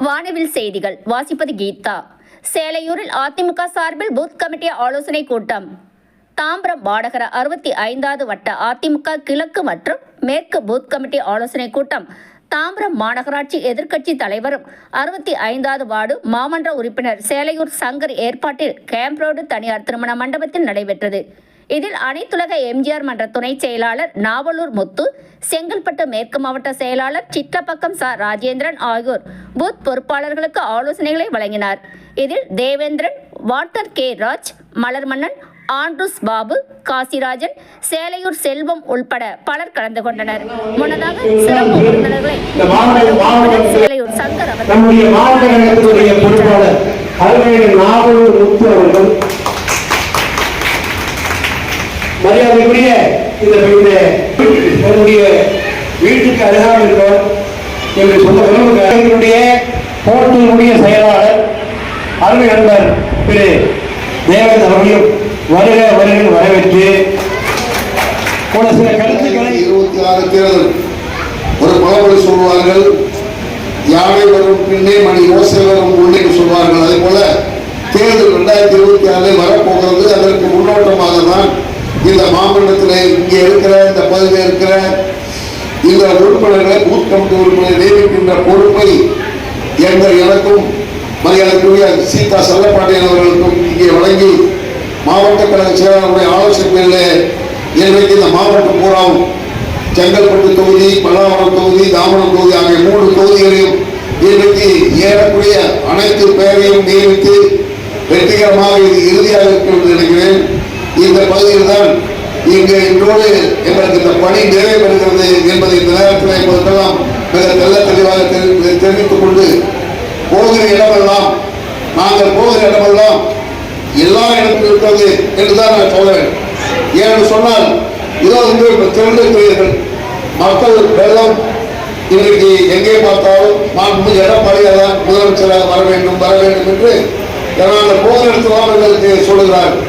வானவில் செய்திகள் வாசிப்பது கீதா. சேலையூரில் அதிமுக சார்பில் பூத் கமிட்டி ஆலோசனை கூட்டம். தாம்பரம் மாநகர 65வது வட்ட அதிமுக கிழக்கு மற்றும் மேற்கு பூத் கமிட்டி ஆலோசனை கூட்டம் தாம்பரம் மாநகராட்சி எதிர்க்கட்சி தலைவரும் 65வது வார்டு மாமன்ற உறுப்பினர் சேலையூர் சங்கர் ஏற்பாட்டில் கேம்ப் ரோடு தனியார் திருமண மண்டபத்தில் நடைபெற்றது. இதில் அனைத்துலக எம்ஜிஆர் மன்ற துணை செயலாளர் நாவலூர் முத்து, செங்கல்பட்டு மேற்கு மாவட்ட செயலாளர் சிட்லப்பக்கம் ச ராஜேந்திரன் ஆகியோர் பூத் பொறுப்பாளர்களுக்கு ஆலோசனைகளை வழங்கினார். இதில் Devendran, water K Raj, Malarmannan, Andrews Babu, Kasirajan, Selaiyur Selvam உள்பட பலர் கலந்து கொண்டனர். முன்னதாக சிறப்பு விருந்தினர்களை சேலையூர் சங்கர் மரியாதைக்குரிய என்னுடைய வீட்டுக்கு அருகாமல் இருக்கிறோம் என்று சொல்லுடைய போட்டியினுடைய செயலாளர் அருமை நண்பர் திரு தேவன் அவர்களையும் வருக வருகிற வரவேற்று ஒரு சில கருத்துக்களை 26 தேர்தல் ஒரு பழமொழி சொல்வார்கள், யானை வரும் பின்னே மணி ஓசை வரும் உள்ளே சொல்வார்கள். அதே போல தேர்தல் 2026 வரப்போகிறது. அதற்கு முன்னோட்டமாக தான் இந்த மாமண்டலத்தில் இங்கே இருக்கிற இந்த பகுதியில் இருக்கிற இந்த உறுப்பினர்களை பூத் கமிட்டி உறுப்பினரை நியமிக்கின்ற பொறுப்பை எனக்கும் மரியாதைக்குரிய சீதா செல்லப்பாண்டியன் அவர்களுக்கும் இங்கே வழங்கி மாவட்ட கழக செயலாளருடைய ஆலோசனைகளில் இன்றைக்கு இந்த மாவட்டம் பூராவும் செங்கல்பட்டு தொகுதி, பல்லாவரம் தொகுதி, தாமரம் தொகுதி ஆகிய 3 தொகுதிகளையும் இன்றைக்கு ஏறக்கூடிய அனைத்து பெயரையும் நியமித்து வெற்றிகரமாக இது இறுதியாக இருக்கும் என்று நினைக்கிறேன். இந்த பகுதியில் தான் இங்கு இன்றோடு எங்களுக்கு இந்த பணி நிறைவேறுகிறது என்பதை இந்த நேரத்தில் இப்போதெல்லாம் மிக நல்ல தெளிவாக தெரிவித்துக் கொண்டு போகிற இடமெல்லாம் நாங்கள் போகிற இடமெல்லாம் எல்லா இடத்திலும் இருக்கிறது என்றுதான் நான் சொல்றேன். ஏன்னு சொன்னால் இதோ இன்று தெரிந்திருக்கிறீர்கள், மக்கள் வெள்ளம் இன்றைக்கு எங்கே பார்த்தாலும் நான் எடப்பாடியார் தான் முதலமைச்சராக வர வேண்டும் என்று அந்த போகிற இடத்துல எங்களுக்கு சொல்லுகிறார்கள்.